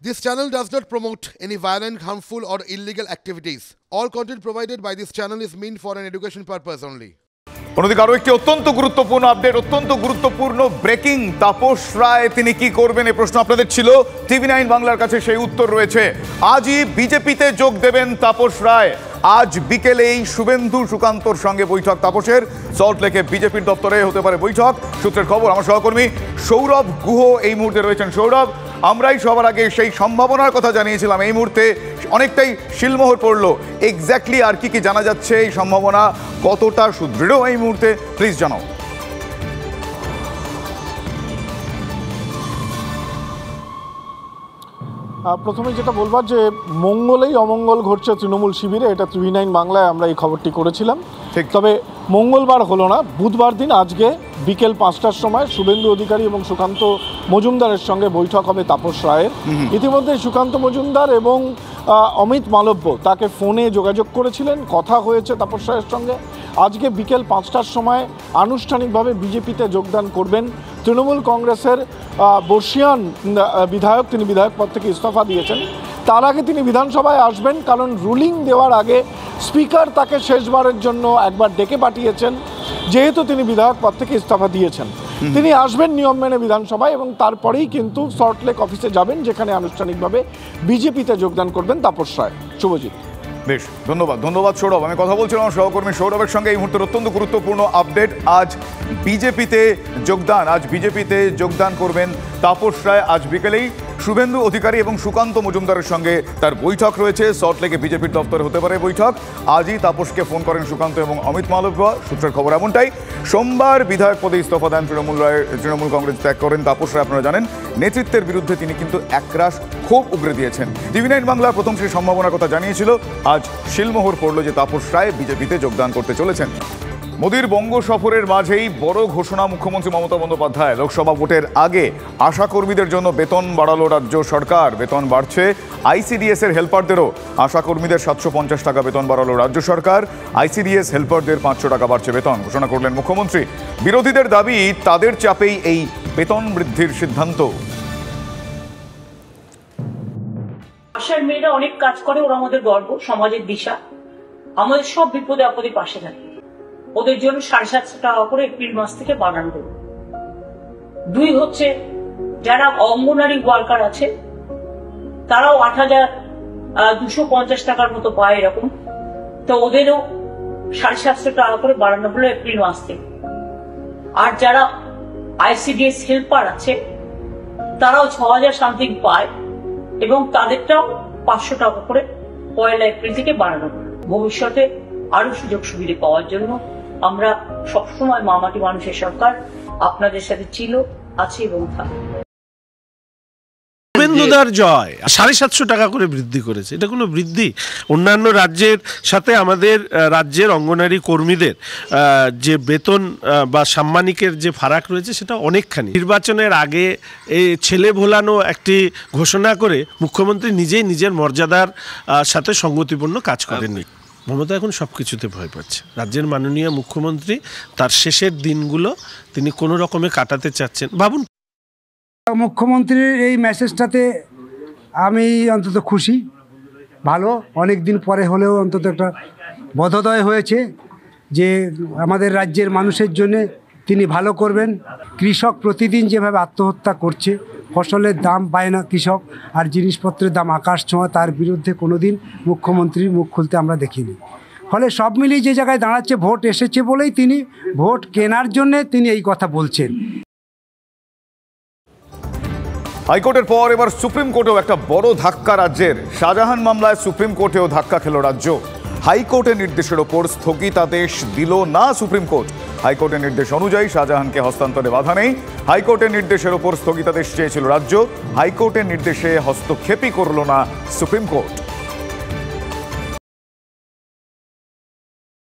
This channel does not promote any violent, harmful, or illegal activities. All content provided by this channel is meant for an education purpose only. অন্যদিকে আরো একটি অত্যন্ত গুরুত্বপূর্ণ update, অত্যন্ত গুরুত্বপূর্ণ breaking. Tapas Roy তিনি কি করবেন এই প্রশ্ন আপনাদের ছিল, টিভি 9 বাংলার কাছে সেই উত্তর রয়েছে। আজই বিজেপিতে যোগ দেবেন তাপস রায়। আজ বিকেলেই শুভেন্দু সুকান্তর সঙ্গে বৈঠক তাপসের। সল্টলেকে বিজেপির দপ্তরে হতে পারে বৈঠক, সূত্রের খবর। আমার সহকর্মী সৌরভ গুহ এই মুহূর্তে রয়েছেন। সৌরভ, আমরাই সবার আগে সেই সম্ভাবনার কথা জানিয়েছিলাম, এই মুহূর্তে অনেকটাই শিলমোহর পড়লো। এক্স্যাক্টলি আর কি কি জানা যাচ্ছে, এই সম্ভাবনা কতটা সুদৃঢ় এই মুহূর্তে, প্লিজ জানাও। প্রথমে যেটা বলবার যে মঙ্গলেই অমঙ্গল ঘটছে তৃণমূল শিবিরে, এটা টিভি 9 বাংলায় আমরা এই খবরটি করেছিলাম। তবে মঙ্গলবার হলো না, বুধবার দিন আজকে বিকেল 5টার সময় শুভেন্দু অধিকারী এবং সুকান্ত মজুমদারের সঙ্গে বৈঠক হবে তাপস রায়ের। ইতিমধ্যে সুকান্ত মজুমদার এবং অমিত মালব্য তাকে ফোনে যোগাযোগ করেছিলেন, কথা হয়েছে তাপস রায়ের সঙ্গে। আজকে বিকেল 5টার সময় আনুষ্ঠানিকভাবে বিজেপিতে যোগদান করবেন। তৃণমূল কংগ্রেসের বর্ষিয়ান বিধায়ক, তিনি বিধায়ক পদ থেকে ইস্তফা দিয়েছেন। তার আগে তিনি বিধানসভায় আসবেন, কারণ রুলিং দেওয়ার আগে স্পিকার তাকে শেষবারের জন্য একবার ডেকে পাঠিয়েছেন, যেহেতু তিনি বিধায়ক পদ থেকে ইস্তফা দিয়েছেন। তিনি আসবেন নিয়ম মেনে বিধানসভায় এবং তারপরেই কিন্তু সল্টলেক অফিসে যাবেন, যেখানে আনুষ্ঠানিকভাবে বিজেপিতে যোগদান করবেন তাপস রায়। শুভজিৎ। বেশ, ধন্যবাদ সৌরভ। আমি কথা বলছিলাম সহকর্মী সৌরভের সঙ্গে। এই মুহূর্তের অত্যন্ত গুরুত্বপূর্ণ আপডেট, আজ বিজেপিতে যোগদান করবেন তাপস রায়। আজ বিকেলেই শুভেন্দু অধিকারী এবং সুকান্ত মজুমদারের সঙ্গে তার বৈঠক রয়েছে। সল্টলেকে বিজেপির দপ্তরে হতে পারে বৈঠক। আজই তাপসকে ফোন করেন সুকান্ত এবং অমিত মালব্য, সূত্রের খবর এমনটাই। সোমবার বিধায়ক পদে ইস্তফা দেন তৃণমূল কংগ্রেস ত্যাগ করেন তাপস রায়। আপনারা জানেন, নেতৃত্বের বিরুদ্ধে তিনি কিন্তু একরাশ ক্ষোভ উগরে দিয়েছেন। টিভি 9 বাংলার প্রথম সেই সম্ভাবনার কথা জানিয়েছিল। আজ শিলমোহর পড়ল যে তাপস রায় বিজেপিতে যোগদান করতে চলেছেন। মোদির বঙ্গ সফরের মাঝেই বড় ঘোষণা মুখ্যমন্ত্রী মমতা বন্দ্যোপাধ্যায়। লোকসভা ভোটের আগে আশাকর্মীদের জন্য বেতন বাড়ালো রাজ্য সরকার। বেতন বাড়ছে আইসিডিএস এর হেল্পারদেরও। আশাকর্মীদের 750 টাকা বেতন বাড়ালো রাজ্য সরকার। আইসিডিএস হেল্পারদের 500 টাকা বাড়ছে বেতন, ঘোষণা করলেন মুখ্যমন্ত্রী। বিরোধীদের দাবি, তাদের চাপেই এই বেতন বৃদ্ধির সিদ্ধান্ত। আশার মেয়েরা অনেক কাজ করে, ওরা আমাদের গর্ব, সমাজের দিশা। আমাদের সব বিপদে আপদে পাশে থাকে। ওদের জন্য 750 টাকা করে এপ্রিল মাস থেকে বাড়ানো হলো। 2 হচ্ছে, যারা অঙ্গনারী ওয়ার্কার আছে তারাও 8,250 টাকার মতো পায় এরকম, তো ওদেরও 750 টাকা করে বাড়ানো হলো এপ্রিল মাস থেকে। আর যারা আইসিডিএস হেল্পার আছে তারাও 6,000 সামথিং পায় এবং তাদেরটাও 500 টাকা করে 1 এপ্রিল থেকে বাড়ানো হলো। ভবিষ্যতে আরো সুযোগ সুবিধা পাওয়ার জন্য আমরা সবসময় মামাটি মানুষের সরকার আপনাদের সাথে ছিল, আছে এবং থাকবে। শুভেন্দুদার জয় 750 টাকা করে বৃদ্ধি করেছে, এটা কোনো বৃদ্ধি? অন্যান্য রাজ্যের সাথে আমাদের রাজ্যের অঙ্গনারী কর্মীদের যে বেতন বা সাম্মানিকের যে ফারাক রয়েছে সেটা অনেকখানি। নির্বাচনের আগে এই ছেলে ভোলানো একটি ঘোষণা করে মুখ্যমন্ত্রী নিজেই নিজের মর্যাদার সাথে সঙ্গতিপূর্ণ কাজ করেননি। মমতা এখন সব কিছুতে ভয় পাচ্ছে। রাজ্যের মাননীয় মুখ্যমন্ত্রী তার শেষের দিনগুলো তিনি কোনো রকমে কাটাতে চাচ্ছেন। ভাবুন, মুখ্যমন্ত্রীর এই মেসেজটাতে আমি অন্তত খুশি, ভালো। অনেক দিন পরে হলেও অন্তত একটা বোধোদয় হয়েছে যে আমাদের রাজ্যের মানুষের জন্যে তিনি ভালো করবেন। কৃষক প্রতিদিন যেভাবে আত্মহত্যা করছে, ফসলের দাম পায় না কৃষক, আর জিনিসপত্রের দাম আকাশ ছোঁয়া, তার বিরুদ্ধে কোনোদিন মুখ্যমন্ত্রীর মুখ খুলতে আমরা দেখিনি। ফলে সব মিলিয়ে যে জায়গায় দাঁড়াচ্ছে, ভোট এসেছে বলেই তিনি ভোট কেনার জন্যে তিনি এই কথা বলছেন। হাইকোর্টের পর এবার সুপ্রিম কোর্টেও একটা বড় ধাক্কা রাজ্যের। শাহজাহান মামলায় সুপ্রিম কোর্টেও ধাক্কা খেল রাজ্য। হাইকোর্টের নির্দেশের ওপর স্থগিতাদেশ দিল না সুপ্রিম কোর্ট। হাইকোর্টের নির্দেশ অনুযায়ী শাহজাহানকে হস্তান্তরে বাধা নেই। হাইকোর্টের নির্দেশের ওপর স্থগিতাদেশ চেয়েছিল রাজ্য। হাইকোর্টের নির্দেশে হস্তক্ষেপই করল না সুপ্রিম কোর্ট।